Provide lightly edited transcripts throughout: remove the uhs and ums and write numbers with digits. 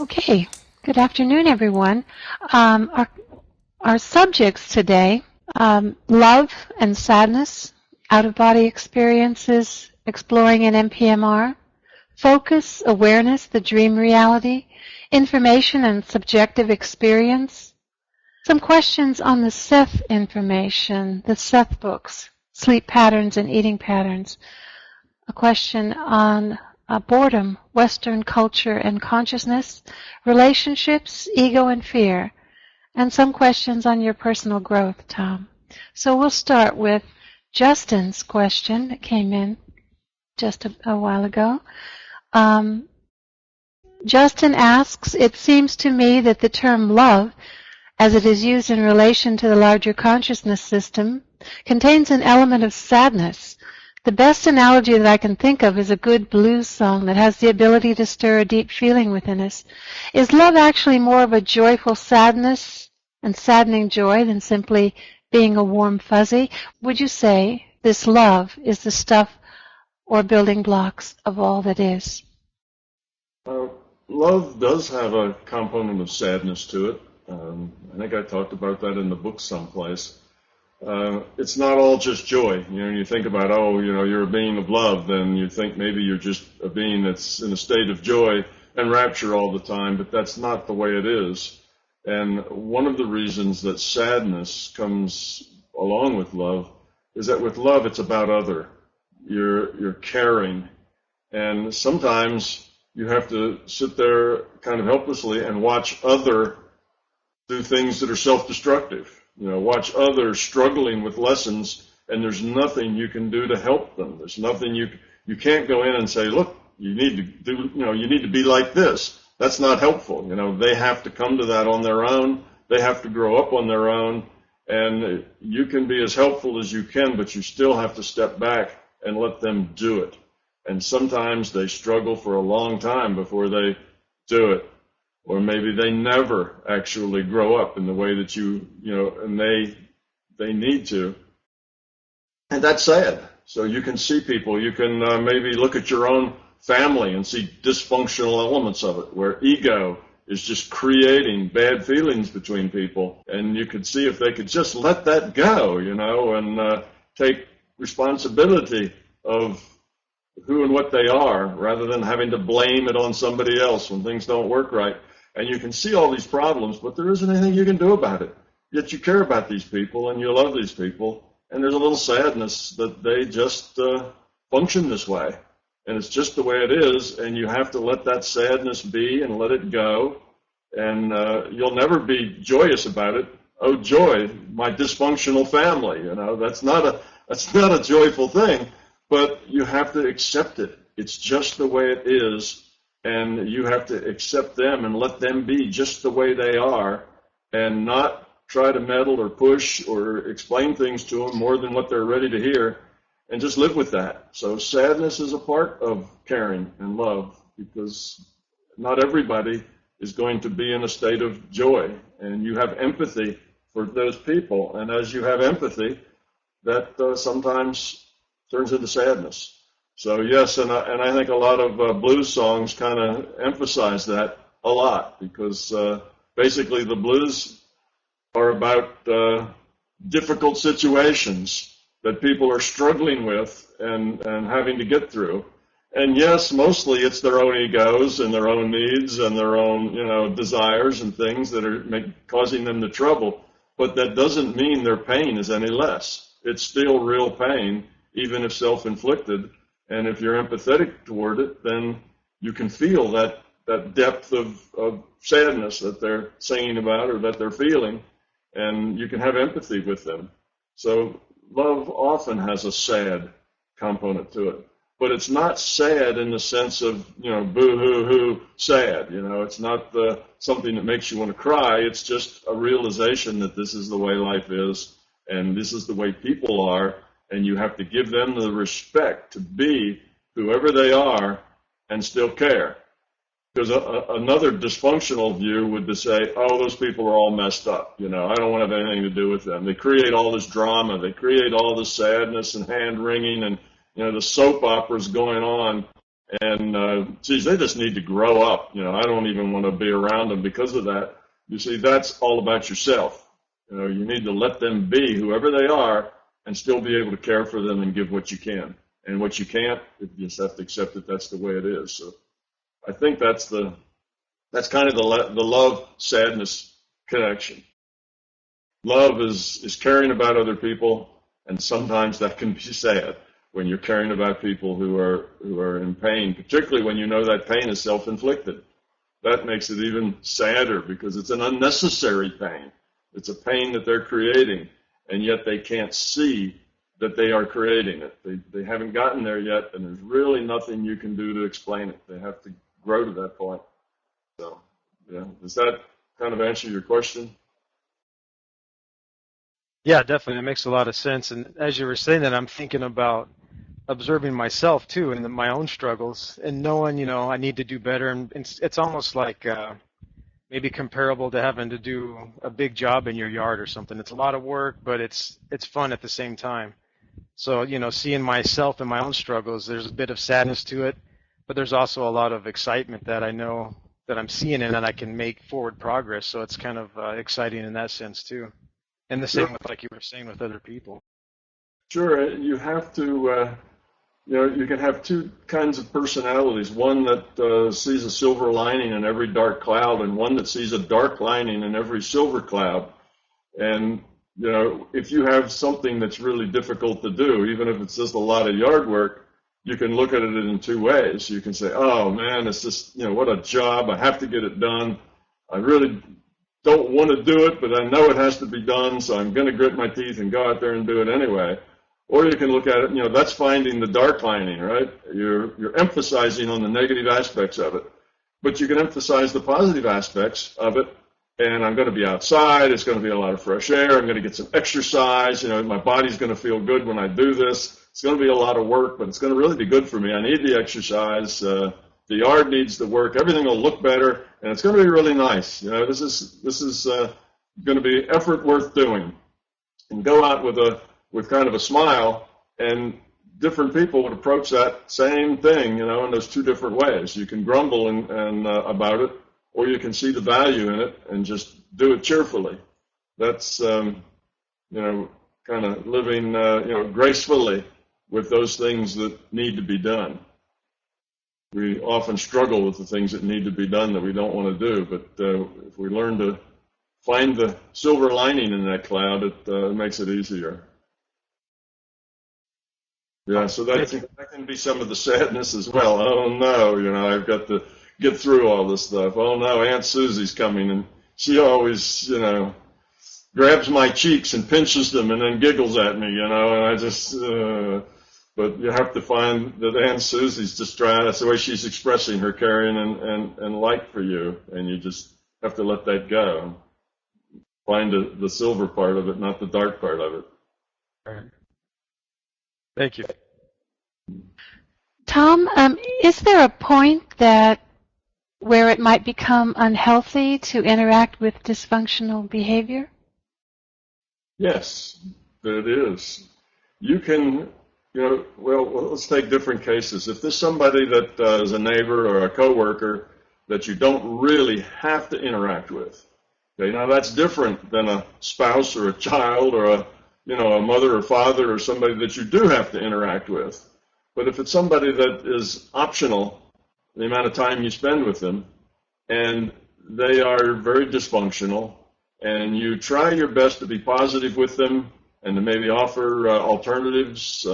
Okay, good afternoon, everyone. Our subjects today, love and sadness, out-of-body experiences, exploring an NPMR, focus, awareness, the dream reality, information and subjective experience, some questions on the Seth information, the Seth books, sleep patterns and eating patterns, a question on boredom, Western culture and consciousness, relationships, ego and fear, and some questions on your personal growth, Tom. So we'll start with Justin's question that came in just a while ago. Justin asks, it seems to me that the term love, as it is used in relation to the larger consciousness system, contains an element of sadness. The best analogy that I can think of is a good blues song that has the ability to stir a deep feeling within us. Is love actually more of a joyful sadness and saddening joy than simply being a warm fuzzy? Would you say this love is the stuff or building blocks of all that is? Love does have a component of sadness to it. I think I talked about that in the book someplace. It's not all just joy. You think about, you're a being of love, then you think maybe you're just a being that's in a state of joy and rapture all the time, but that's not the way it is. And one of the reasons that sadness comes along with love is that with love, it's about other. You're caring. And sometimes you have to sit there kind of helplessly and watch other do things that are self-destructive. Watch others struggling with lessons, and there's nothing you can do to help them. There's nothing you can't go in and say, look, you need to do, you need to be like this. That's not helpful. They have to come to that on their own. They have to grow up on their own, and you can be as helpful as you can, but you still have to step back and let them do it. And sometimes they struggle for a long time before they do it. Or maybe they never actually grow up in the way that and they need to. And that's sad. So you can see people, you can maybe look at your own family and see dysfunctional elements of it, where ego is just creating bad feelings between people. And you could see if they could just let that go, and take responsibility of who and what they are, rather than having to blame it on somebody else when things don't work right. And you can see all these problems, but there isn't anything you can do about it. Yet you care about these people and you love these people, and there's a little sadness that they just function this way. And it's just the way it is, and you have to let that sadness be and let it go. And you'll never be joyous about it. Oh, joy, my dysfunctional family. That's not a joyful thing, but you have to accept it. It's just the way it is. And you have to accept them and let them be just the way they are, and not try to meddle or push or explain things to them more than what they're ready to hear, and just live with that. So sadness is a part of caring and love, because not everybody is going to be in a state of joy, and you have empathy for those people. And as you have empathy, that sometimes turns into sadness. So yes, and I think a lot of blues songs kind of emphasize that a lot, because basically the blues are about difficult situations that people are struggling with and having to get through. And yes, mostly it's their own egos and their own needs and their own desires and things that are causing them the trouble. But that doesn't mean their pain is any less. It's still real pain, even if self-inflicted. And if you're empathetic toward it, then you can feel that depth of sadness that they're singing about or that they're feeling, and you can have empathy with them. So love often has a sad component to it. But it's not sad in the sense of, boo-hoo-hoo sad. It's not something that makes you want to cry. It's just a realization that this is the way life is, and this is the way people are. And you have to give them the respect to be whoever they are and still care. Because another dysfunctional view would be say, oh, those people are all messed up. I don't want to have anything to do with them. They create all this drama. They create all this sadness and hand-wringing and, the soap operas going on. And geez, they just need to grow up. I don't even want to be around them because of that. You see, that's all about yourself. You need to let them be whoever they are and still be able to care for them and give what you can. And what you can't, you just have to accept that that's the way it is. So I think that's kind of the love sadness connection. Love is caring about other people, and sometimes that can be sad when you're caring about people who are in pain, particularly when you know that pain is self-inflicted. That makes it even sadder because it's an unnecessary pain. It's a pain that they're creating, and yet they can't see that they are creating it. They haven't gotten there yet, and there's really nothing you can do to explain it. They have to grow to that point. So, yeah, does that kind of answer your question? Yeah, definitely. That makes a lot of sense. And as you were saying that, I'm thinking about observing myself too and my own struggles and knowing, I need to do better. And it's almost like maybe comparable to having to do a big job in your yard or something. It's a lot of work, but it's fun at the same time. So, seeing myself and my own struggles, there's a bit of sadness to it, but there's also a lot of excitement that I know that I'm seeing and that I can make forward progress. So it's kind of exciting in that sense too. And the same with, like you were saying, with other people. Sure, you have to, you can have two kinds of personalities, one that sees a silver lining in every dark cloud and one that sees a dark lining in every silver cloud. And, if you have something that's really difficult to do, even if it's just a lot of yard work, you can look at it in two ways. You can say, oh, man, it's just, what a job. I have to get it done. I really don't want to do it, but I know it has to be done, so I'm going to grit my teeth and go out there and do it anyway. Or you can look at it, that's finding the dark lining, right? You're emphasizing on the negative aspects of it, but you can emphasize the positive aspects of it. And I'm going to be outside. It's going to be a lot of fresh air. I'm going to get some exercise. My body's going to feel good when I do this. It's going to be a lot of work, but it's going to really be good for me. I need the exercise. The yard needs the work. Everything will look better, and it's going to be really nice. This is going to be effort worth doing. And go out with kind of a smile, and different people would approach that same thing, in those two different ways. You can grumble and about it, or you can see the value in it and just do it cheerfully. That's kind of living gracefully with those things that need to be done. We often struggle with the things that need to be done that we don't want to do, but if we learn to find the silver lining in that cloud, it makes it easier. Yeah, so that can be some of the sadness as well. Oh no, I've got to get through all this stuff. Oh no, Aunt Susie's coming, and she always, grabs my cheeks and pinches them and then giggles at me, and I just, but you have to find that Aunt Susie's just trying, that's the way she's expressing her caring and like for you, and you just have to let that go. Find the silver part of it, not the dark part of it. All right. Thank you. Tom, is there a point where it might become unhealthy to interact with dysfunctional behavior? Yes, it is. You can, let's take different cases. If there's somebody that is a neighbor or a coworker that you don't really have to interact with, okay, now that's different than a spouse or a child or a mother or father or somebody that you do have to interact with. But if it's somebody that is optional, the amount of time you spend with them, and they are very dysfunctional, and you try your best to be positive with them and to maybe offer alternatives,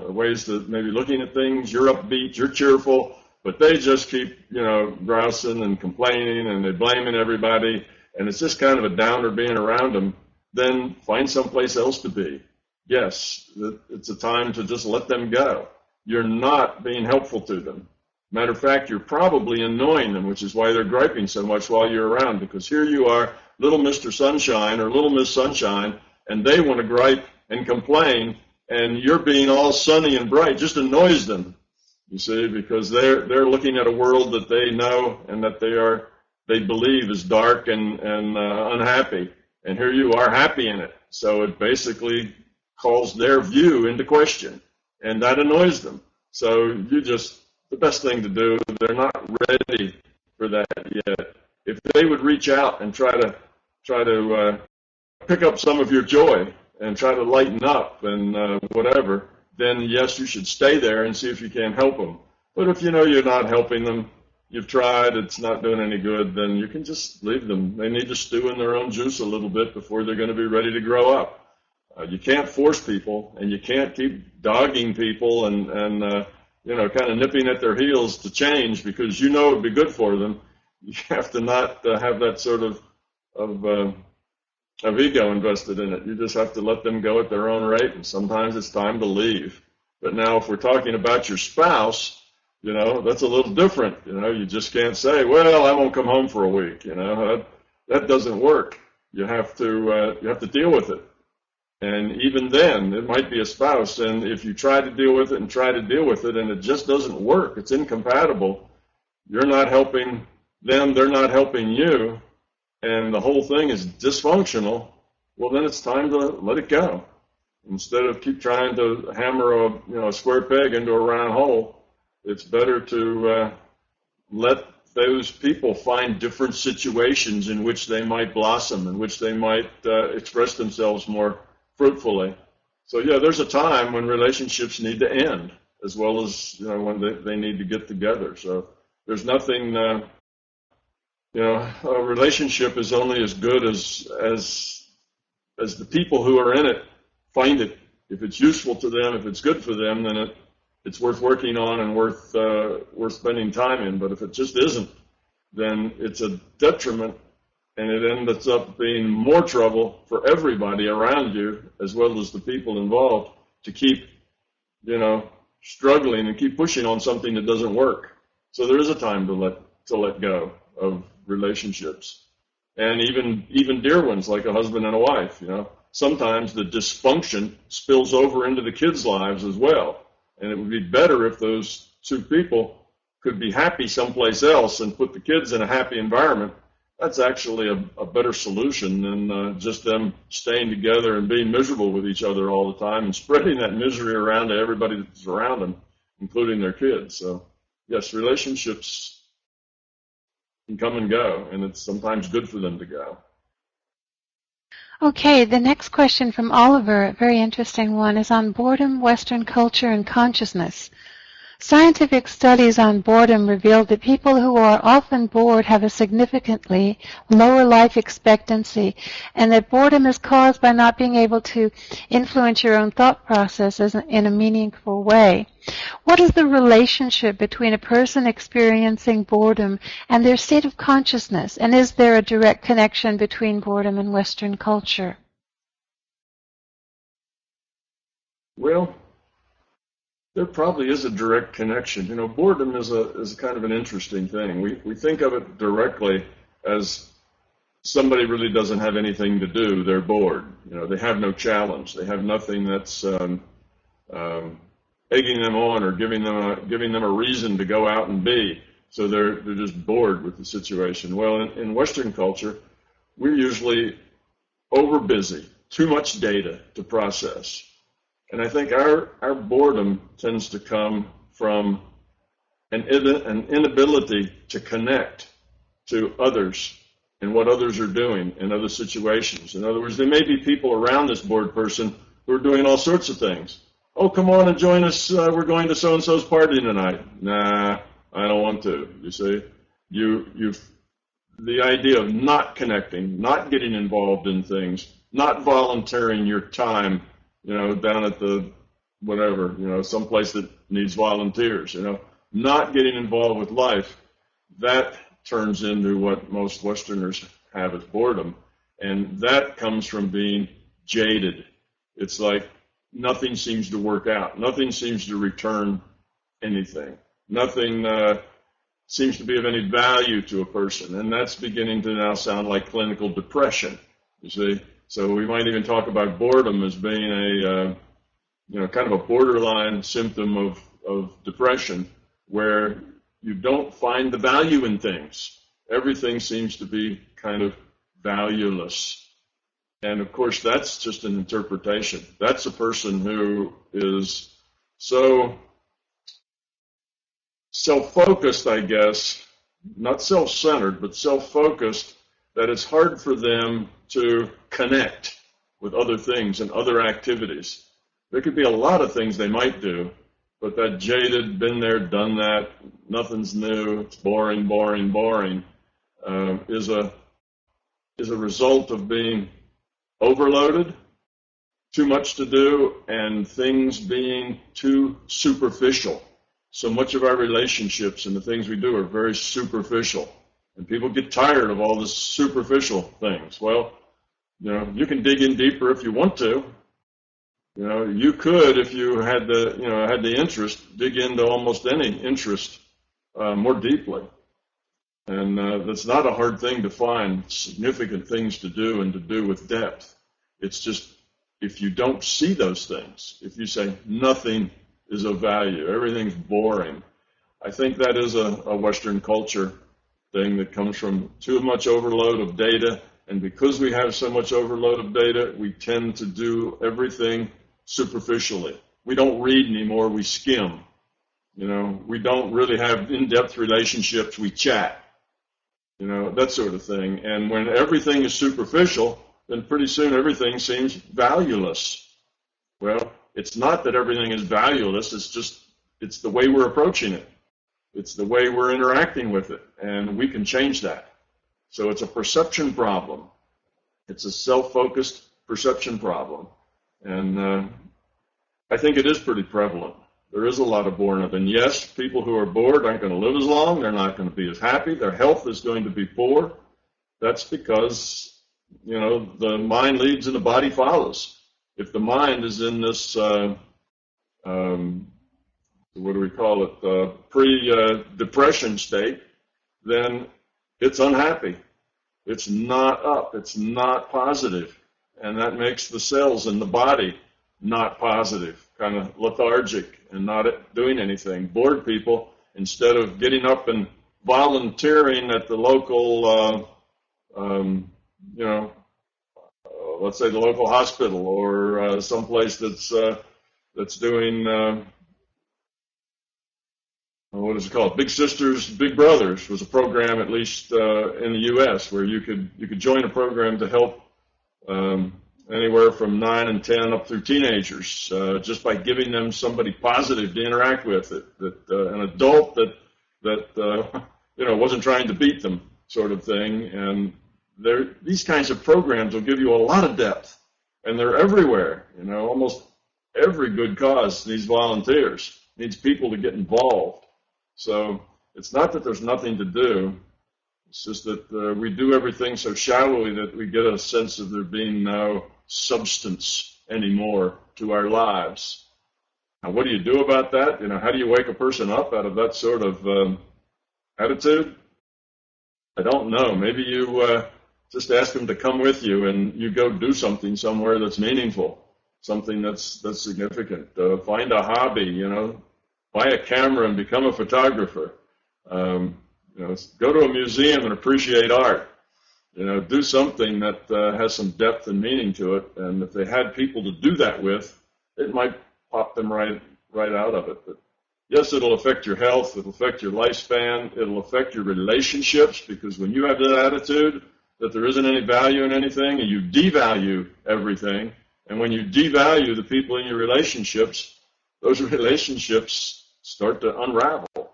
ways to maybe looking at things, you're upbeat, you're cheerful, but they just keep, grousing and complaining and they're blaming everybody, and it's just kind of a downer being around them, then find someplace else to be. Yes, it's a time to just let them go. You're not being helpful to them. Matter of fact, you're probably annoying them, which is why they're griping so much while you're around, because here you are, little Mr. Sunshine or little Miss Sunshine, and they want to gripe and complain, and you're being all sunny and bright. Just annoys them, you see, because they're looking at a world that they know and that they believe is dark and unhappy. And here you are happy in it. So it basically calls their view into question, and that annoys them. So you just the best thing to do. They're not ready for that yet. If they would reach out and try to pick up some of your joy and try to lighten up and whatever, then yes, you should stay there and see if you can help them. But if you know you're not helping them, you've tried, it's not doing any good, then you can just leave them. They need to stew in their own juice a little bit before they're going to be ready to grow up. You can't force people, and you can't keep dogging people and kind of nipping at their heels to change because you know it would be good for them. You have to not have that sort of ego invested in it. You just have to let them go at their own rate, and sometimes it's time to leave. But now if we're talking about your spouse, that's a little different. You just can't say, well, I won't come home for a week. That doesn't work. You have to deal with it. And even then, it might be a spouse, and if you try to deal with it and it just doesn't work, it's incompatible, you're not helping them, they're not helping you, and the whole thing is dysfunctional, well, then it's time to let it go. Instead of keep trying to hammer a square peg into a round hole, it's better to let those people find different situations in which they might blossom, in which they might express themselves more fruitfully. So yeah, there's a time when relationships need to end, as well as when they need to get together. So there's nothing. A relationship is only as good as the people who are in it find it. If it's useful to them, if it's good for them, then it's worth working on and worth spending time in. But if it just isn't, then it's a detriment. And it ends up being more trouble for everybody around you, as well as the people involved, to keep, struggling and keep pushing on something that doesn't work. So there is a time to let go of relationships, and even dear ones like a husband and a wife. Sometimes the dysfunction spills over into the kids' lives as well, and it would be better if those two people could be happy someplace else and put the kids in a happy environment. That's actually a better solution than just them staying together and being miserable with each other all the time and spreading that misery around to everybody that's around them, including their kids. So, yes, relationships can come and go, and it's sometimes good for them to go. Okay, the next question from Oliver, a very interesting one, is on boredom, Western culture, and consciousness. Scientific studies on boredom revealed that people who are often bored have a significantly lower life expectancy, and that boredom is caused by not being able to influence your own thought processes in a meaningful way. What is the relationship between a person experiencing boredom and their state of consciousness, and is there a direct connection between boredom and Western culture? Well, there probably is a direct connection. Boredom is a kind of an interesting thing. We think of it directly as somebody really doesn't have anything to do. They're bored. They have no challenge. They have nothing that's egging them on or giving them a reason to go out and be. So they're just bored with the situation. Well, in Western culture, we're usually over busy, too much data to process. And I think our boredom tends to come from an inability to connect to others and what others are doing in other situations. In other words, there may be people around this bored person who are doing all sorts of things. Oh, come on and join us. We're going to so-and-so's party tonight. Nah, I don't want to. You see, the idea of not connecting, not getting involved in things, not volunteering your time, down at the whatever, someplace that needs volunteers, not getting involved with life, that turns into what most Westerners have as boredom. And that comes from being jaded. It's like nothing seems to work out. Nothing seems to return anything. Nothing seems to be of any value to a person. And that's beginning to now sound like clinical depression, you see. So we might even talk about boredom as being a, kind of a borderline symptom of depression, where you don't find the value in things. Everything seems to be kind of valueless. And of course, that's just an interpretation. That's a person who is so self-focused, I guess, not self-centered, but self-focused, that it's hard for them to connect with other things and other activities. There could be a lot of things they might do, but that jaded, been there, done that, nothing's new, it's boring, boring, boring, is a result of being overloaded, too much to do, and things being too superficial. So much of our relationships and the things we do are very superficial, and people get tired of all the superficial things. Well, you can dig in deeper if you want to. You could, if you had the interest, dig into almost any interest more deeply. And that's not a hard thing to find significant things to do and to do with depth. It's just, if you don't see those things, if you say nothing is of value, everything's boring, I think that is a Western culture thing that comes from too much overload of data. And because we have so much overload of data, we tend to do everything superficially. We don't read anymore, we skim. We don't really have in-depth relationships, we chat. That sort of thing. And when everything is superficial, then pretty soon everything seems valueless. Well, it's not that everything is valueless, it's the way we're approaching it. It's the way we're interacting with it, and we can change that. So it's a perception problem. It's a self-focused perception problem. And I think it is pretty prevalent. There is a lot of boredom. And yes, people who are bored aren't going to live as long. They're not going to be as happy. Their health is going to be poor. That's because, the mind leads and the body follows. If the mind is in this, what do we call it, pre-depression state, then it's unhappy. It's not up. It's not positive. And that makes the cells in the body not positive, kind of lethargic and not doing anything. Bored people, instead of getting up and volunteering at the local, let's say the local hospital or someplace that's doing, what is it called? Big Sisters, Big Brothers was a program, at least in the U.S., where you could join a program to help anywhere from 9 and 10 up through teenagers, just by giving them somebody positive to interact with, an adult that wasn't trying to beat them, sort of thing. And these kinds of programs will give you a lot of depth, and they're everywhere. Almost every good cause needs volunteers, needs people to get involved. So it's not that there's nothing to do. It's just that we do everything so shallowly that we get a sense of there being no substance anymore to our lives. Now, what do you do about that? How do you wake a person up out of that sort of attitude? I don't know. Maybe you just ask them to come with you and you go do something somewhere that's meaningful, something that's significant. Find a hobby, buy a camera and become a photographer. Go to a museum and appreciate art. Do something that has some depth and meaning to it. And if they had people to do that with, it might pop them right out of it. But yes, it'll affect your health. It'll affect your lifespan. It'll affect your relationships, because when you have that attitude that there isn't any value in anything, and you devalue everything, and when you devalue the people in your relationships, those relationships start to unravel,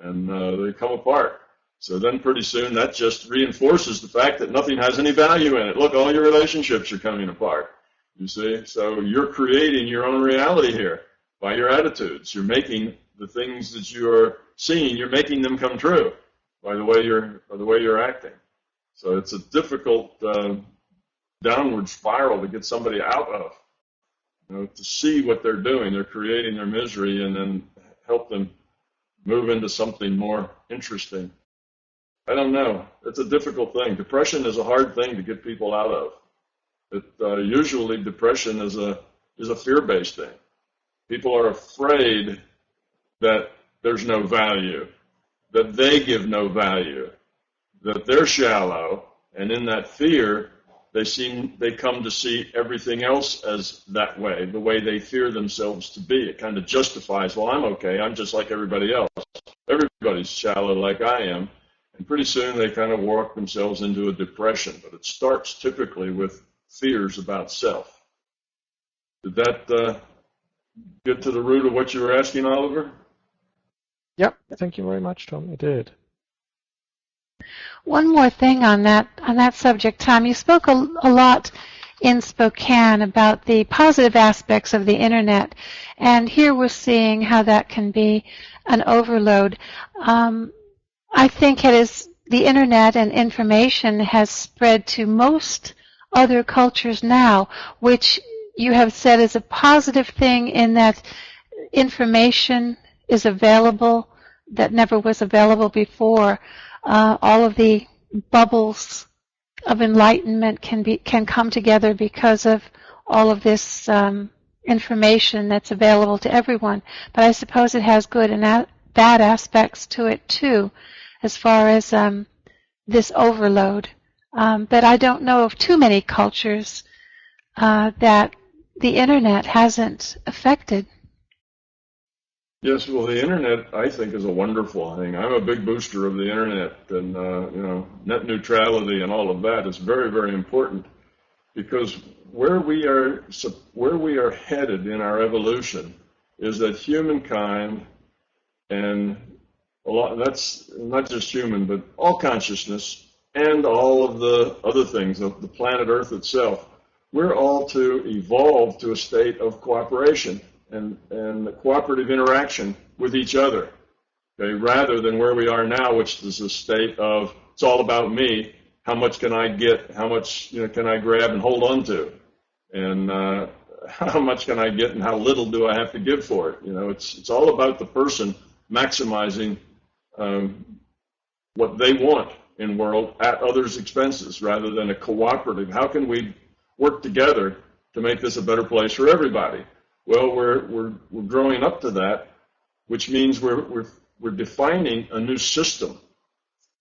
and they come apart. So then pretty soon that just reinforces the fact that nothing has any value in it. Look, all your relationships are coming apart, you see? So you're creating your own reality here by your attitudes. You're making the things that you're seeing, you're making them come true by the way you're acting. So it's a difficult downward spiral to get somebody out of, to see what they're doing. They're creating their misery, and then help them move into something more interesting. I don't know. It's a difficult thing. Depression is a hard thing to get people out of. Usually depression is a fear-based thing. People are afraid that there's no value, that they give no value, that they're shallow, and in that fear, they come to see everything else as that way, the way they fear themselves to be. It kind of justifies, well, I'm okay, I'm just like everybody else. everybody's shallow like I am. And pretty soon they kind of work themselves into a depression. But it starts typically with fears about self. Did that get to the root of what you were asking, Oliver? Yep. Thank you very much, Tom. It did. One more thing on that subject, Tom. You spoke a lot in Spokane about the positive aspects of the internet, and here we're seeing how that can be an overload. I think it is the internet and information has spread to most other cultures now, which you have said is a positive thing in that information is available that never was available before. All of the bubbles of enlightenment can come together because of all of this information that's available to everyone. But I suppose it has good and bad aspects to it too, as far as this overload. But I don't know of too many cultures that the internet hasn't affected. Yes, well, the internet, I think, is a wonderful thing. I'm a big booster of the internet, and net neutrality and all of that is very, very important, because where we are headed in our evolution is that humankind, and a lot, that's not just human, but all consciousness and all of the other things of the planet Earth itself, we're all to evolve to a state of cooperation and cooperative interaction with each other, okay, rather than where we are now, which is a state of it's all about me. How much can I get? How much can I grab and hold on to? And how much can I get, and how little do I have to give for it? It's all about the person maximizing what they want in the world at others' expenses, rather than a cooperative. How can we work together to make this a better place for everybody? Well, we're growing up to that, which means we're defining a new system,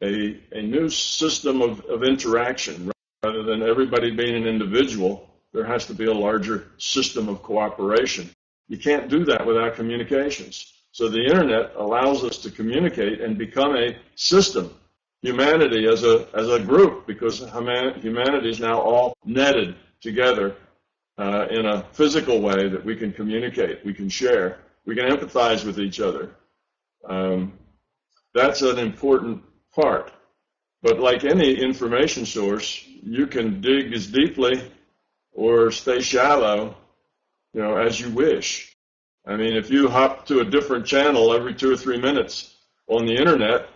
a new system of interaction. Rather than everybody being an individual, there has to be a larger system of cooperation. You can't do that without communications. So the internet allows us to communicate and become a system, humanity as a group, because humanity is now all netted together in a physical way that we can communicate, we can share, we can empathize with each other. That's an important part. But like any information source, you can dig as deeply or stay shallow, as you wish. I mean, if you hop to a different channel every 2 or 3 minutes on the internet,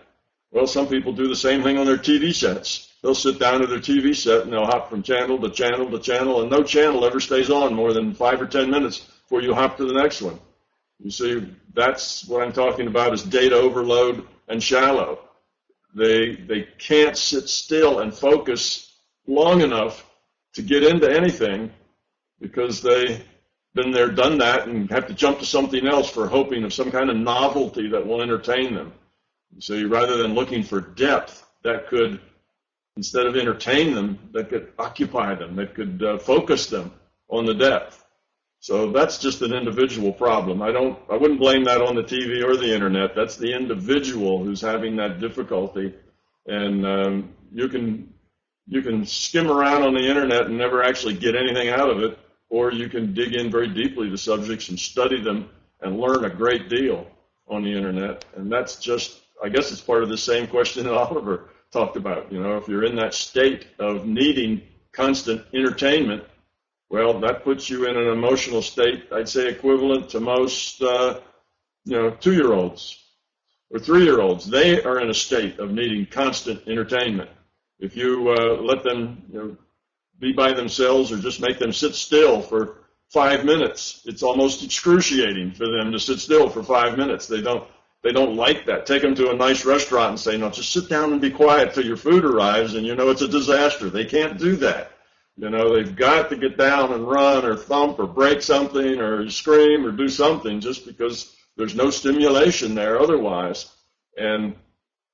well, some people do the same thing on their TV sets. They'll sit down at their TV set and they'll hop from channel to channel to channel, and no channel ever stays on more than 5 or 10 minutes before you hop to the next one. You see, that's what I'm talking about, is data overload and shallow. They can't sit still and focus long enough to get into anything, because they've been there, done that, and have to jump to something else for hoping of some kind of novelty that will entertain them. You see, rather than looking for depth that could, instead of entertain them, that could occupy them, that could focus them on the depth. So that's just an individual problem. I wouldn't blame that on the TV or the internet. That's the individual who's having that difficulty. And you can skim around on the internet and never actually get anything out of it, or you can dig in very deeply to subjects and study them and learn a great deal on the internet. And that's just, I guess it's part of the same question that Oliver talked about. If you're in that state of needing constant entertainment, well, that puts you in an emotional state, I'd say equivalent to most 2-year-olds or 3-year-olds. They are in a state of needing constant entertainment. If you let them be by themselves, or just make them sit still for 5 minutes, it's almost excruciating for them to sit still for 5 minutes. They don't like that. Take them to a nice restaurant and say, no, just sit down and be quiet till your food arrives, and it's a disaster. They can't do that. They've got to get down and run or thump or break something or scream or do something, just because there's no stimulation there otherwise. And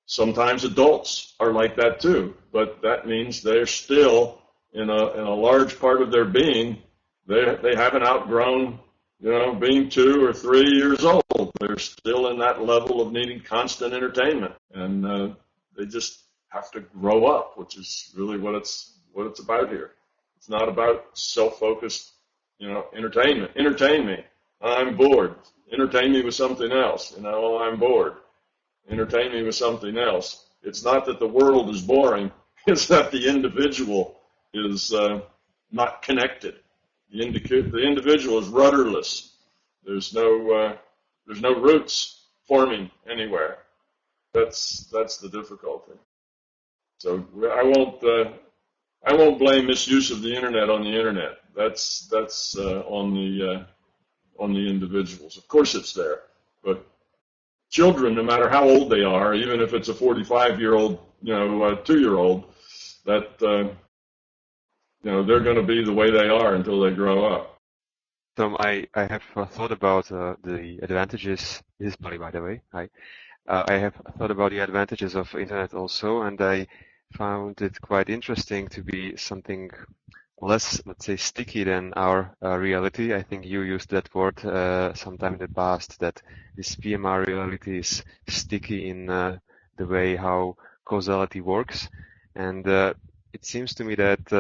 sometimes adults are like that too, but that means they're still in a large part of their being, they haven't outgrown being 2 or 3 years old. They're still in that level of needing constant entertainment, and they just have to grow up, which is really what it's about here. It's not about self-focused, entertainment. Entertain me. I'm bored. Entertain me with something else. I'm bored. Entertain me with something else. It's not that the world is boring. It's that the individual is not connected. The individual is rudderless. There's no roots forming anywhere. That's the difficulty. So I won't blame misuse of the internet on the internet. That's on the individuals. Of course it's there, but children, no matter how old they are, even if it's a 45-year-old, 2-year-old, that they're going to be the way they are until they grow up. Tom, I have thought about the advantages. This is Polly, by the way. Hi. I have thought about the advantages of internet also, and I found it quite interesting to be something less, let's say, sticky than our reality. I think you used that word sometime in the past, that this PMR reality is sticky in the way how causality works. And it seems to me that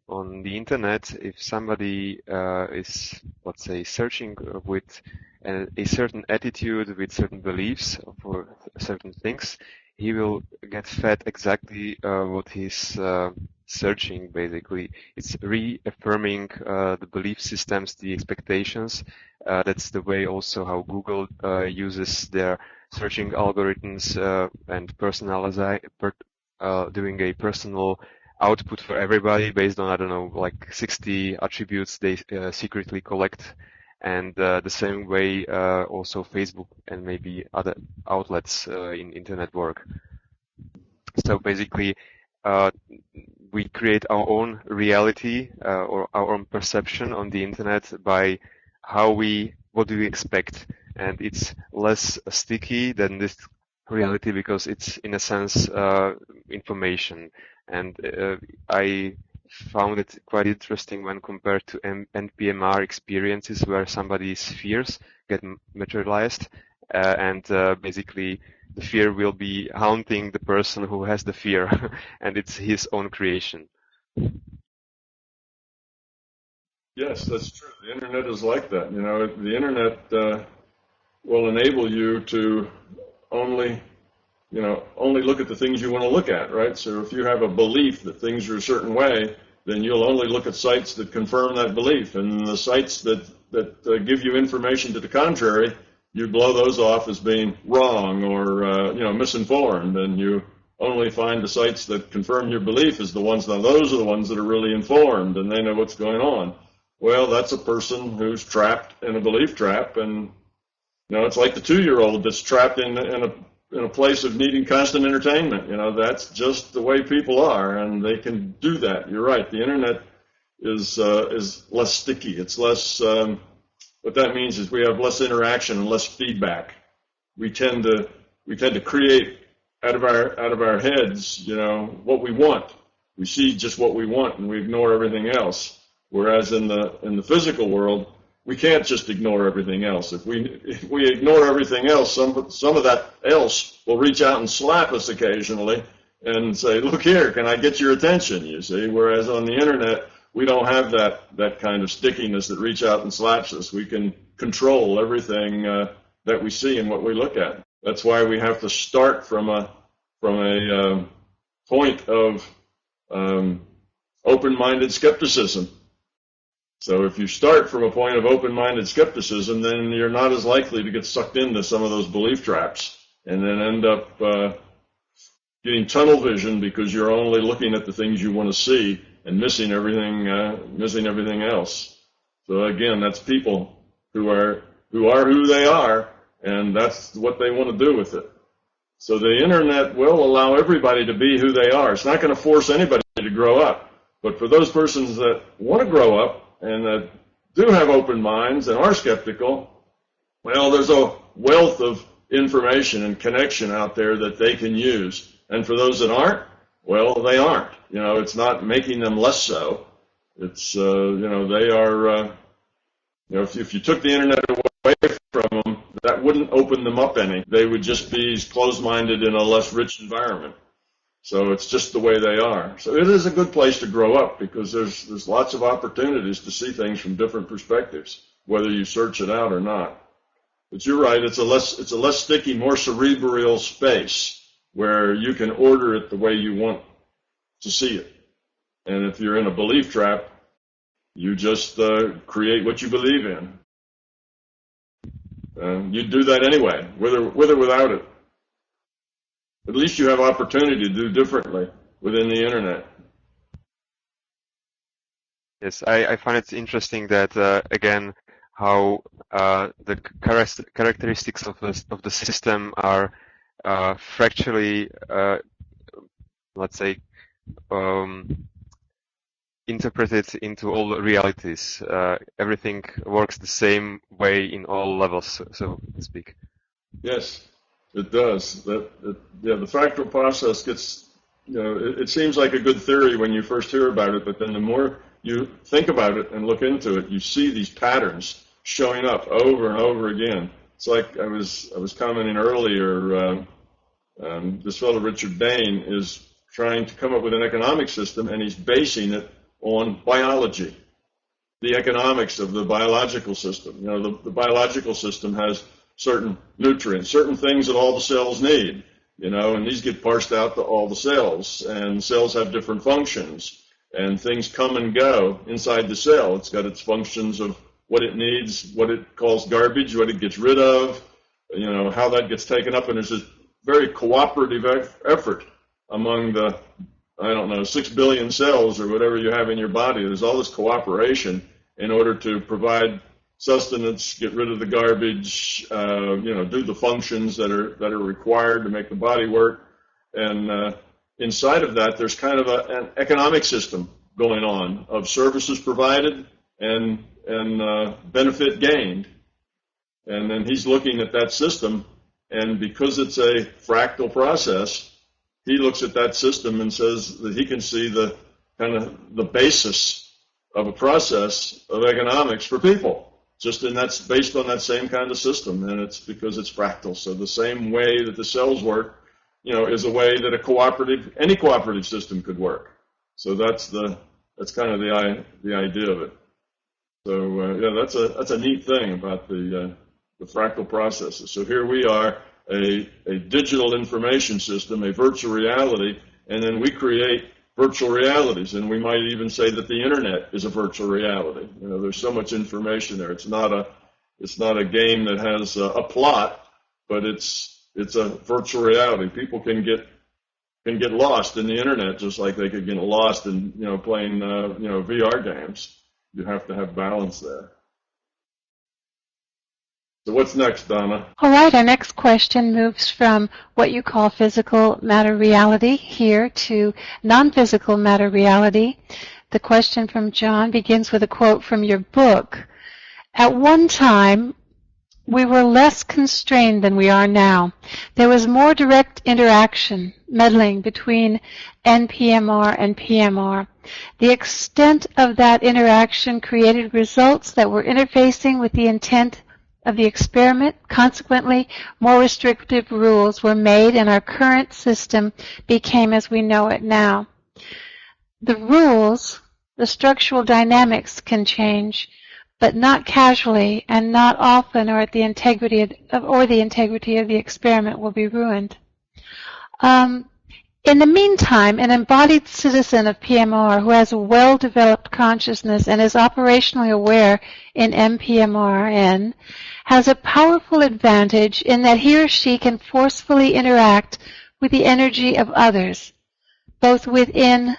on the internet, if somebody is, let's say, searching with a certain attitude, with certain beliefs for certain things, he will get fed exactly what he's searching, basically. It's reaffirming the belief systems, the expectations. That's the way also how Google uses their searching algorithms and doing a personal output for everybody based on, I don't know, like 60 attributes they secretly collect. And the same way also Facebook and maybe other outlets in internet work. So basically, we create our own reality or our own perception on the internet by what do we expect, and it's less sticky than this reality because it's in a sense information. And I found it quite interesting when compared to NPMR experiences where somebody's fears get materialized and basically the fear will be haunting the person who has the fear and it's his own creation. Yes, that's true. The internet is like that. The internet will enable you to only look at the things you want to look at, right? So if you have a belief that things are a certain way, then you'll only look at sites that confirm that belief. And the sites that give you information to the contrary, you blow those off as being wrong or misinformed. And you only find the sites that confirm your belief as the ones, now those are the ones that are really informed and they know what's going on. Well, that's a person who's trapped in a belief trap. And, it's like the 2-year-old that's trapped in a place of needing constant entertainment. That's just the way people are, and they can do that. You're right. The internet is less sticky. It's less. What that means is we have less interaction and less feedback. We tend to create out of our heads, what we want. We see just what we want, and we ignore everything else. Whereas in the physical world, we can't just ignore everything else. If we ignore everything else, some of that else will reach out and slap us occasionally and say, look here, can I get your attention, you see? Whereas on the internet, we don't have that kind of stickiness that reach out and slaps us. We can control everything that we see and what we look at. That's why we have to start from a point of open-minded skepticism. So if you start from a point of open-minded skepticism, then you're not as likely to get sucked into some of those belief traps and then end up getting tunnel vision because you're only looking at the things you want to see and missing everything else. So again, that's people who are who they are, and that's what they want to do with it. So the internet will allow everybody to be who they are. It's not going to force anybody to grow up. But for those persons that want to grow up, and that do have open minds and are skeptical, well, there's a wealth of information and connection out there that they can use. And for those that aren't, well, they aren't. It's not making them less so. It's, they are You know, if you took the internet away from them, that wouldn't open them up any. They would just be closed-minded in a less rich environment. So it's just the way they are. So it is a good place to grow up because there's lots of opportunities to see things from different perspectives, whether you search it out or not. But you're right, it's a less sticky, more cerebral space where you can order it the way you want to see it. And if you're in a belief trap, you just create what you believe in. You do that anyway, with or without it. At least you have opportunity to do differently within the internet. Yes, I find it interesting that again how the characteristics of the system are fractally, let's say, interpreted into all realities. Everything works the same way in all levels, so to speak. Yes, it does. The fractal process gets, it seems like a good theory when you first hear about it, but then the more you think about it and look into it, you see these patterns showing up over and over again. It's like I was commenting earlier, this fellow Richard Bain is trying to come up with an economic system, and he's basing it on biology, the economics of the biological system. The biological system has certain nutrients, certain things that all the cells need, and these get parsed out to all the cells, and cells have different functions, and things come and go inside the cell. It's got its functions of what it needs, what it calls garbage, what it gets rid of, how that gets taken up, and there's this very cooperative effort among the, 6 billion cells or whatever you have in your body. There's all this cooperation in order to provide sustenance, get rid of the garbage, do the functions that are required to make the body work. And inside of that, there's kind of an economic system going on of services provided and benefit gained. And then he's looking at that system, and because it's a fractal process, he looks at that system and says that he can see the kind of the basis of a process of economics for people. And that's based on that same kind of system, and it's because it's fractal. So the same way that the cells work, is a way that any cooperative system could work. So that's kind of the idea of it. So that's a neat thing about the fractal processes. So here we are, a digital information system, a virtual reality, and then we create virtual realities, and we might even say that the internet is a virtual reality. There's so much information there. It's not a game that has a plot, but it's a virtual reality. People can get lost in the internet just like they could get lost in playing VR games. You have to have balance there. So what's next, Donna? All right, our next question moves from what you call physical matter reality here to non-physical matter reality. The question from John begins with a quote from your book. At one time, we were less constrained than we are now. There was more direct interaction, meddling between NPMR and PMR. The extent of that interaction created results that were interfacing with the intent of the experiment. Consequently, more restrictive rules were made, and our current system became as we know it now. The rules, the structural dynamics can change, but not casually and not often, or the integrity of the experiment will be ruined. In the meantime, an embodied citizen of PMR who has a well-developed consciousness and is operationally aware in NPMR has a powerful advantage in that he or she can forcefully interact with the energy of others, both within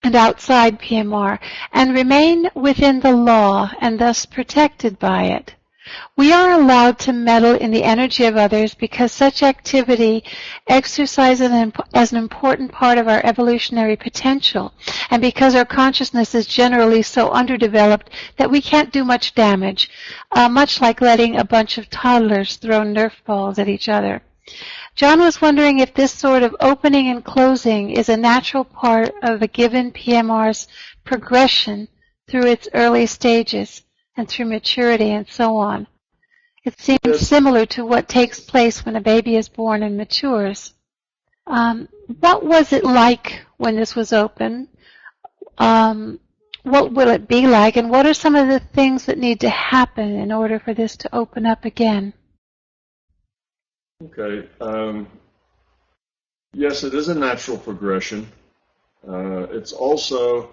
and outside PMR, and remain within the law and thus protected by it. We are allowed to meddle in the energy of others because such activity exercises as an important part of our evolutionary potential, and because our consciousness is generally so underdeveloped that we can't do much damage, much like letting a bunch of toddlers throw Nerf balls at each other. John was wondering if this sort of opening and closing is a natural part of a given PMR's progression through its early stages, and through maturity and so on. It seems Yes. similar to what takes place when a baby is born and matures. What was it like when this was open? What will it be like? And what are some of the things that need to happen in order for this to open up again? Okay. Yes, it is a natural progression. It's also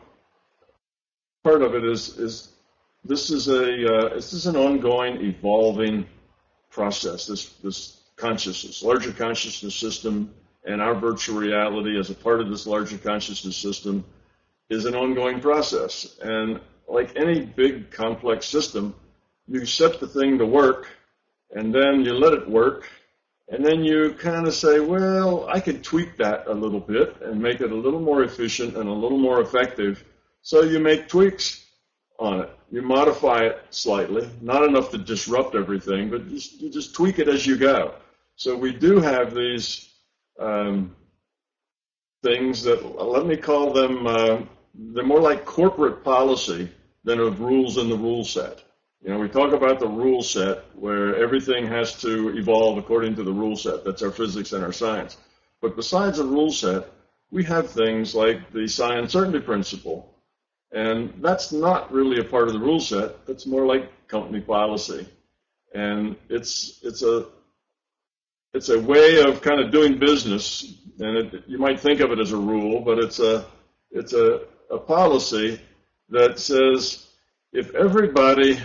part of it is this is an ongoing, evolving process. This consciousness, larger consciousness system, and our virtual reality as a part of this larger consciousness system is an ongoing process. And like any big complex system, you set the thing to work, and then you let it work, and then you kind of say, well, I could tweak that a little bit and make it a little more efficient and a little more effective. So you make tweaks on it. You modify it slightly, not enough to disrupt everything, but you just tweak it as you go. So we do have these things that, let me call them, they're more like corporate policy than of rules in the rule set. You know, we talk about the rule set where everything has to evolve according to the rule set. That's our physics and our science. But besides the rule set, we have things like the psi uncertainty principle. And that's not really a part of the rule set. That's more like company policy. And it's a way of kind of doing business. And you might think of it as a rule, but it's a policy that says if everybody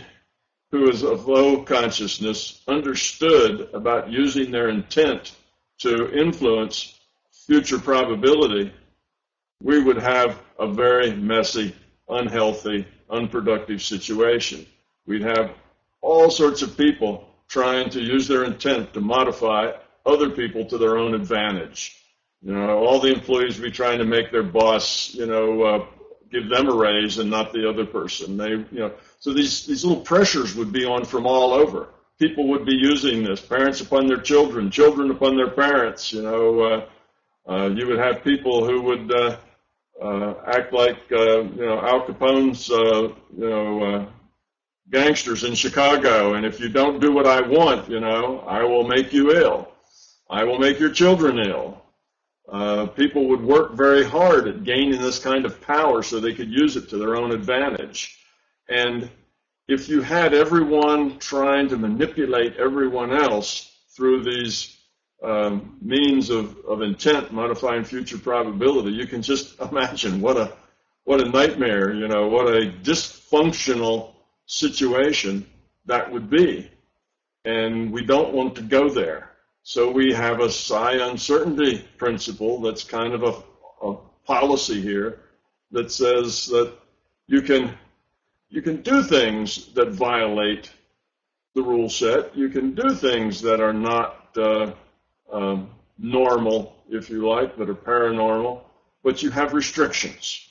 who is of low consciousness understood about using their intent to influence future probability, we would have a very messy, unhealthy, unproductive situation. We'd have all sorts of people trying to use their intent to modify other people to their own advantage. You know, all the employees would be trying to make their boss, give them a raise and not the other person. So these little pressures would be on from all over. People would be using this, parents upon their children, children upon their parents. You would have people who would act like, Al Capone's, gangsters in Chicago. And if you don't do what I want, I will make you ill. I will make your children ill. People would work very hard at gaining this kind of power so they could use it to their own advantage. And if you had everyone trying to manipulate everyone else through these means of intent, modifying future probability, you can just imagine what a nightmare, what a dysfunctional situation that would be. And we don't want to go there. So we have a psi uncertainty principle that's kind of a policy here that says that you can do things that violate the rule set. You can do things that are not normal, if you like, that are paranormal, but you have restrictions.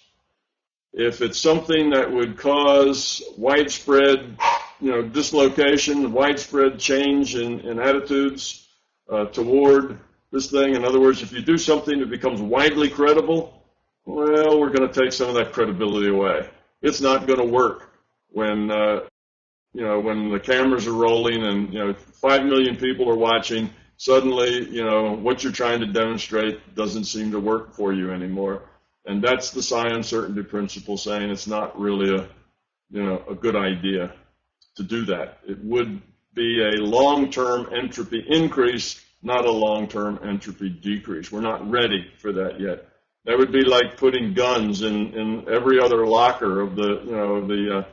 If it's something that would cause widespread, dislocation, widespread change in attitudes toward this thing, in other words, if you do something that becomes widely credible, well, we're going to take some of that credibility away. It's not going to work when when the cameras are rolling and 5 million people are watching. Suddenly, what you're trying to demonstrate doesn't seem to work for you anymore. And that's the psi uncertainty principle, saying it's not really a good idea to do that. It would be a long-term entropy increase, not a long-term entropy decrease. We're not ready for that yet. That would be like putting guns in every other locker of the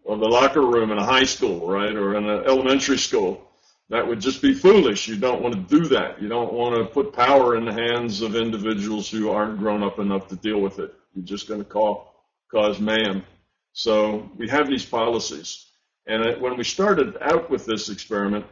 locker room in a high school, right, or in an elementary school. That would just be foolish. You don't want to do that. You don't want to put power in the hands of individuals who aren't grown up enough to deal with it. You're just going to cause mayhem. So we have these policies. And when we started out with this experiment,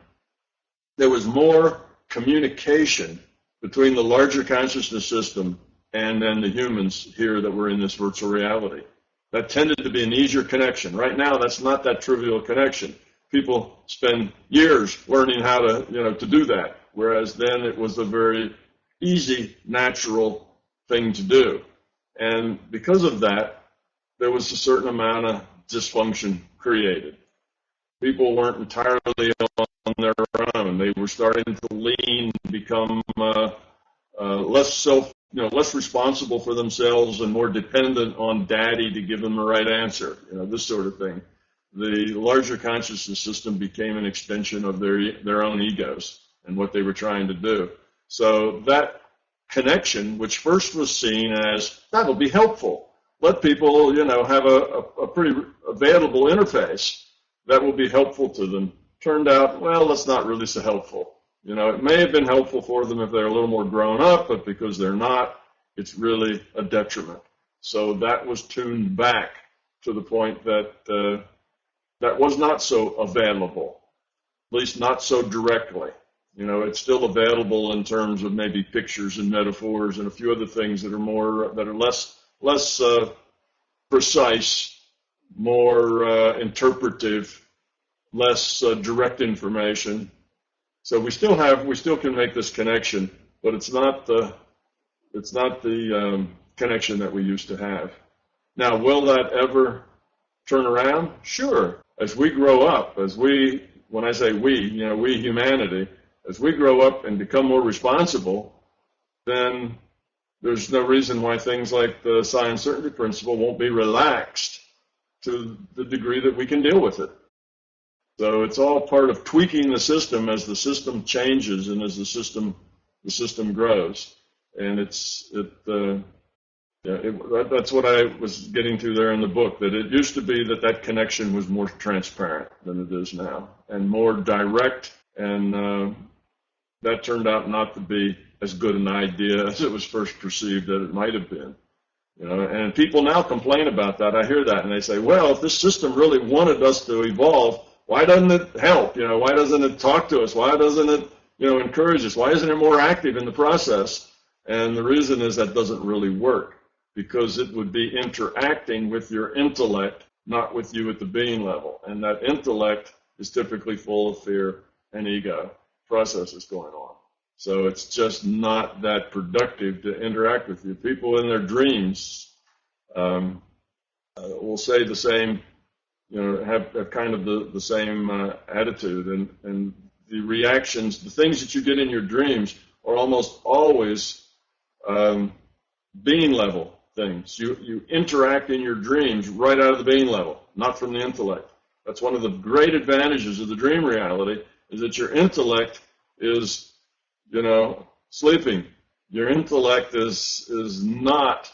there was more communication between the larger consciousness system and then the humans here that were in this virtual reality. That tended to be an easier connection. Right now, that's not that trivial a connection. People spend years learning how to do that, whereas then it was a very easy, natural thing to do. And because of that, there was a certain amount of dysfunction created. People weren't entirely on their own. They were starting to lean, become less responsible for themselves and more dependent on daddy to give them the right answer, this sort of thing. The larger consciousness system became an extension of their own egos and what they were trying to do. So that connection, which first was seen as, that'll be helpful. Let people, have a pretty available interface that will be helpful to them. Turned out, well, that's not really so helpful. It may have been helpful for them if they're a little more grown up, but because they're not, it's really a detriment. So that was tuned back to the point that that was not so available, at least not so directly. It's still available in terms of maybe pictures and metaphors and a few other things that are less precise, more interpretive, less direct information. So we still can make this connection, but it's not the connection that we used to have. Now, will that ever turn around? Sure. As we grow up, when I say we humanity, as we grow up and become more responsible, then there's no reason why things like the science certainty principle won't be relaxed to the degree that we can deal with it. So it's all part of tweaking the system as the system changes and as the system grows. And that's what I was getting to there in the book, that it used to be that connection was more transparent than it is now, and more direct, and that turned out not to be as good an idea as it was first perceived that it might have been. And people now complain about that. I hear that, and they say, well, if this system really wanted us to evolve, why doesn't it help? Why doesn't it talk to us? Why doesn't it, encourage us? Why isn't it more active in the process? And the reason is that doesn't really work, because it would be interacting with your intellect, not with you at the being level. And that intellect is typically full of fear and ego processes going on. So it's just not that productive to interact with you. People in their dreams will say the same, have kind of the same attitude. And the reactions, the things that you get in your dreams are almost always being level things. You interact in your dreams right out of the being level, not from the intellect. That's one of the great advantages of the dream reality, is that your intellect is, sleeping. Your intellect is not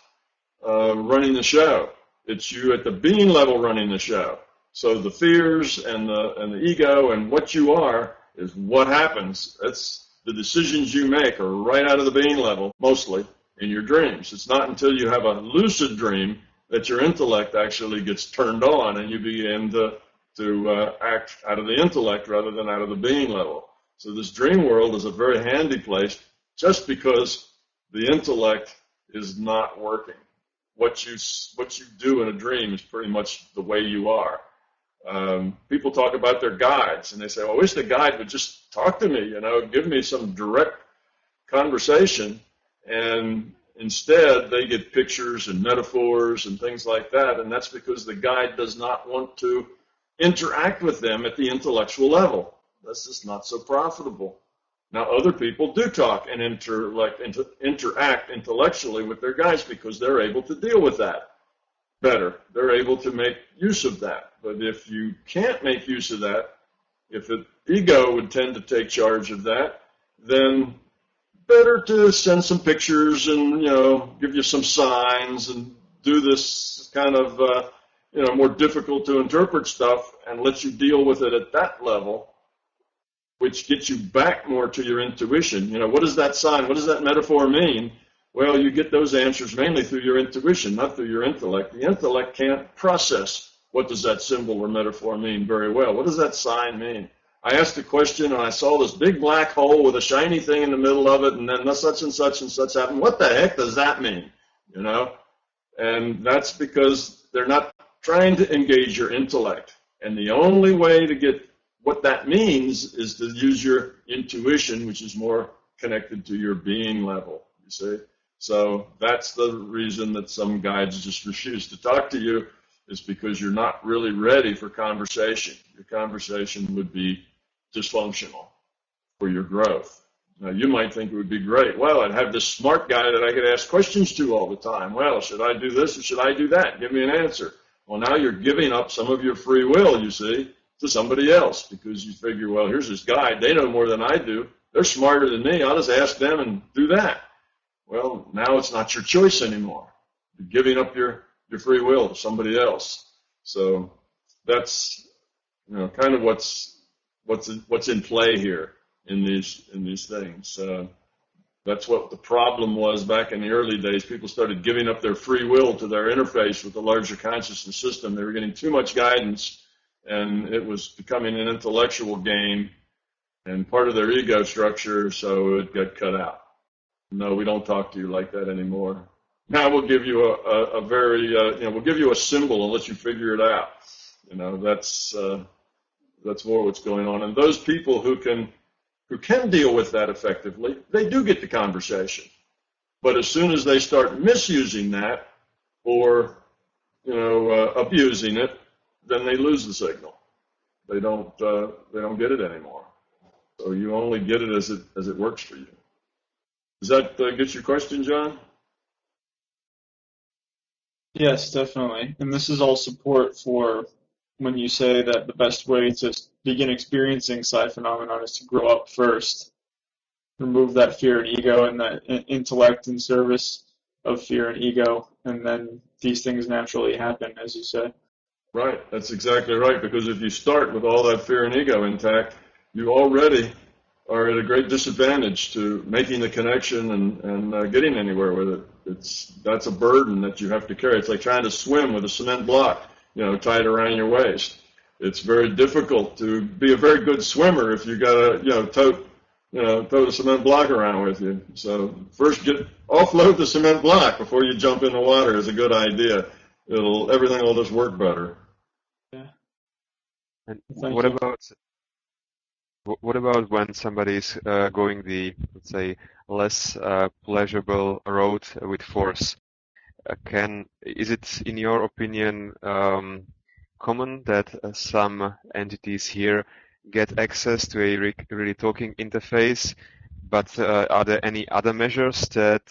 running the show. It's you at the being level running the show. So the fears and the ego and what you are is what happens. That's the decisions you make are right out of the being level, mostly in your dreams. It's not until you have a lucid dream that your intellect actually gets turned on and you begin to act out of the intellect rather than out of the being level. So this dream world is a very handy place just because the intellect is not working. What you do in a dream is pretty much the way you are. People talk about their guides, and they say, well, I wish the guide would just talk to me, give me some direct conversation. And instead, they get pictures and metaphors and things like that, and that's because the guide does not want to interact with them at the intellectual level. That's just not so profitable. Now, other people do talk and interact intellectually with their guides because they're able to deal with that better. They're able to make use of that. But if you can't make use of that, if the ego would tend to take charge of that, then better to send some pictures and, give you some signs and do this kind of, more difficult to interpret stuff and let you deal with it at that level, which gets you back more to your intuition. What does that sign, what does that metaphor mean? Well, you get those answers mainly through your intuition, not through your intellect. The intellect can't process what does that symbol or metaphor mean very well. What does that sign mean? I asked a question and I saw this big black hole with a shiny thing in the middle of it, and then such and such happened. What the heck does that mean? And that's because they're not trying to engage your intellect. And the only way to get what that means is to use your intuition, which is more connected to your being level, you see. So that's the reason that some guides just refuse to talk to you, is because you're not really ready for conversation. Your conversation would be dysfunctional for your growth. Now, you might think it would be great. Well, I'd have this smart guy that I could ask questions to all the time. Well, should I do this or should I do that? Give me an answer. Well, now you're giving up some of your free will, you see, to somebody else because you figure, well, here's this guy. They know more than I do. They're smarter than me. I'll just ask them and do that. Well, now it's not your choice anymore. You're giving up your free will to somebody else. So that's, kind of what's in play here in these things. That's what the problem was back in the early days. People started giving up their free will to their interface with the larger consciousness system. They were getting too much guidance, and it was becoming an intellectual game and part of their ego structure, so it got cut out. No, we don't talk to you like that anymore. Now we'll give you a very, we'll give you a symbol and let you figure it out. That's more what's going on. And those people who can deal with that effectively, they do get the conversation. But as soon as they start misusing that or, abusing it, then they lose the signal. They don't get it anymore. So you only get it as it works for you. Does that get your question, John? Yes, definitely. And this is all support for when you say that the best way to begin experiencing psi phenomenon is to grow up first, remove that fear and ego and that intellect in service of fear and ego, and then these things naturally happen, as you said. Right, that's exactly right, because if you start with all that fear and ego intact, you already are at a great disadvantage to making the connection and getting anywhere with it. That's a burden that you have to carry. It's like trying to swim with a cement block, tied around your waist. It's very difficult to be a very good swimmer if you got to, tote a cement block around with you. So first offload the cement block before you jump in the water is a good idea. Everything will just work better. Yeah. And what about when somebody's going the, let's say, less pleasurable road with force? Is it, in your opinion, common that some entities here get access to a really talking interface, but are there any other measures that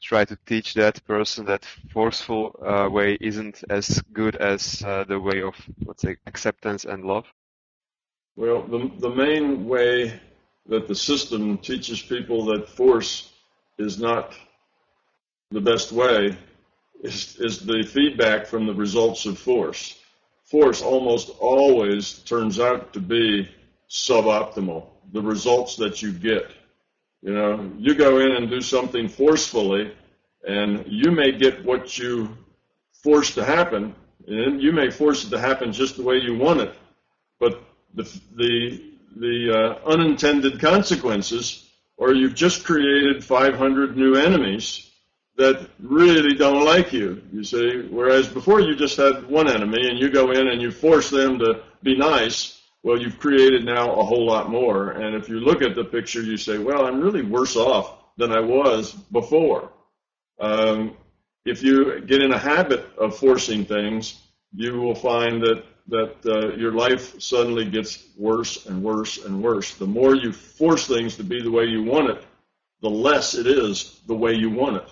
try to teach that person that forceful way isn't as good as the way of, let's say, acceptance and love? Well, the main way that the system teaches people that force is not the best way is the feedback from the results of force. Force almost always turns out to be suboptimal, the results that you get. You go in and do something forcefully, and you may get what you forced to happen, and you may force it to happen just the way you want it, but the unintended consequences, or you've just created 500 new enemies that really don't like you, you see. Whereas before you just had one enemy and you go in and you force them to be nice, well, you've created now a whole lot more. And if you look at the picture, you say, well, I'm really worse off than I was before. If you get in a habit of forcing things, you will find that your life suddenly gets worse and worse and worse. The more you force things to be the way you want it, the less it is the way you want it.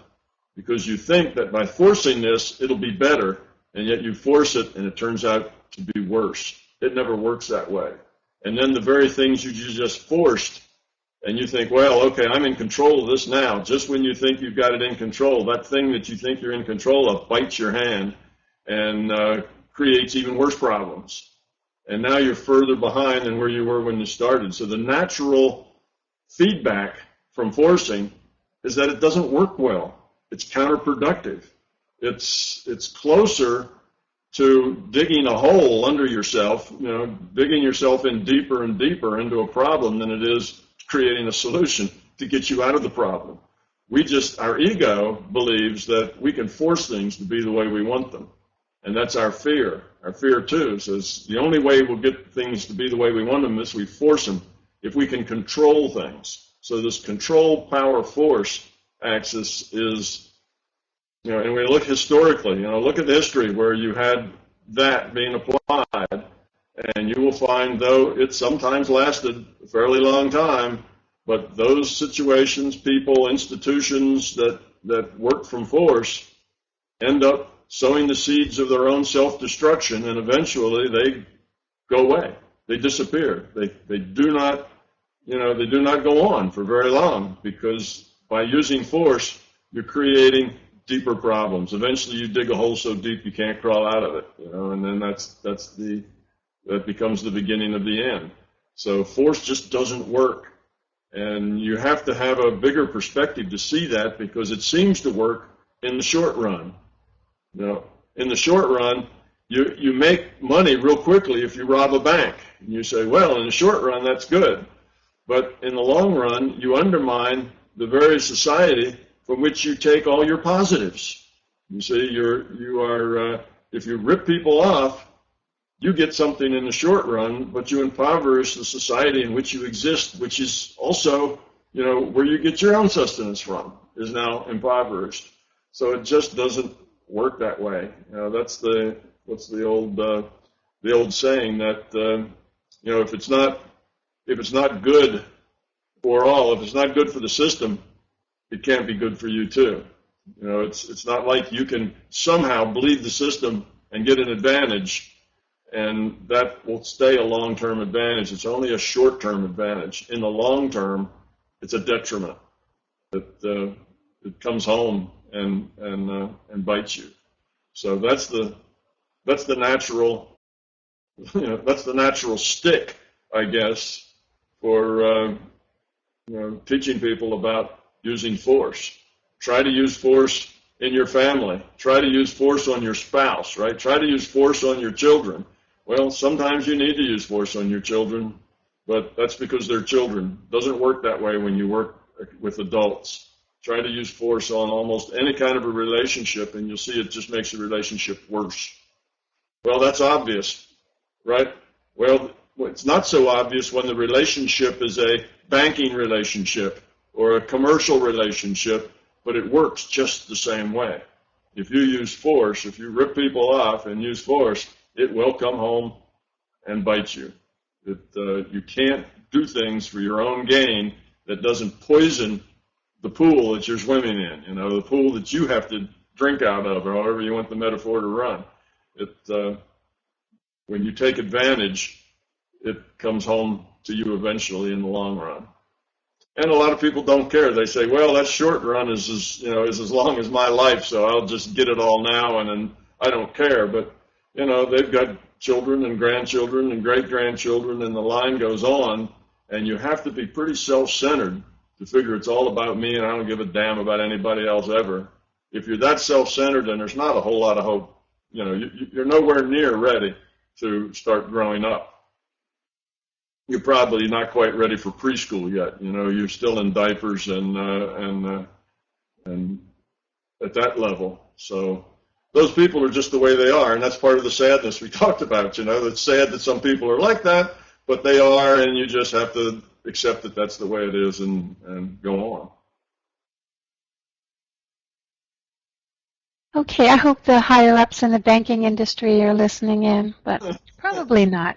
Because you think that by forcing this, it'll be better, and yet you force it, and it turns out to be worse. It never works that way. And then the very things you just forced, and you think, well, okay, I'm in control of this now. Just when you think you've got it in control, that thing that you think you're in control of bites your hand and creates even worse problems. And now you're further behind than where you were when you started. So the natural feedback from forcing is that it doesn't work well. It's counterproductive. It's closer to digging a hole under yourself, digging yourself in deeper and deeper into a problem than it is creating a solution to get you out of the problem. Our ego believes that we can force things to be the way we want them. And that's our fear. Our fear, too, says the only way we'll get things to be the way we want them is we force them if we can control things. So this control, power, force axis is And we look historically, look at the history where you had that being applied, and you will find, though it sometimes lasted a fairly long time, but those situations, people, institutions that work from force end up sowing the seeds of their own self-destruction, and eventually they go away. They disappear. They do not, they do not go on for very long, because by using force, you're creating deeper problems. Eventually, you dig a hole so deep you can't crawl out of it, and then that becomes the beginning of the end. So force just doesn't work, and you have to have a bigger perspective to see that, because it seems to work in the short run. In the short run, you make money real quickly if you rob a bank. And you say, well, in the short run, that's good. But in the long run, you undermine the very society from which you take all your positives. You see, if you rip people off, you get something in the short run, but you impoverish the society in which you exist, which is also, where you get your own sustenance from, is now impoverished. So it just doesn't work that way. That's the old saying that if it's not good for all, if it's not good for the system, it can't be good for you too. It's not like you can somehow bleed the system and get an advantage, and that will stay a long-term advantage. It's only a short-term advantage. In the long term, it's a detriment. It comes home and bites you. So that's the natural that's the natural stick, I guess, for teaching people about using force. Try to use force in your family. Try to use force on your spouse, right? Try to use force on your children. Well, sometimes you need to use force on your children, but that's because they're children. It doesn't work that way when you work with adults. Try to use force on almost any kind of a relationship, and you'll see it just makes the relationship worse. Well, that's obvious, right? Well, it's not so obvious when the relationship is a banking relationship or a commercial relationship, but it works just the same way. If you use force, if you rip people off and use force, it will come home and bite you. You can't do things for your own gain that doesn't poison the pool that you're swimming in, the pool that you have to drink out of, or however you want the metaphor to run. When you take advantage, it comes home to you eventually in the long run. And a lot of people don't care. They say, well, that short run is as long as my life, so I'll just get it all now, and then I don't care. But, they've got children and grandchildren and great-grandchildren, and the line goes on, and you have to be pretty self-centered to figure it's all about me and I don't give a damn about anybody else ever. If you're that self-centered, then there's not a whole lot of hope. You're nowhere near ready to start growing up. You're probably not quite ready for preschool yet. You're still in diapers and at that level. So those people are just the way they are, and that's part of the sadness we talked about. It's sad that some people are like that, but they are, and you just have to accept that that's the way it is and go on. Okay, I hope the higher-ups in the banking industry are listening in, but probably not.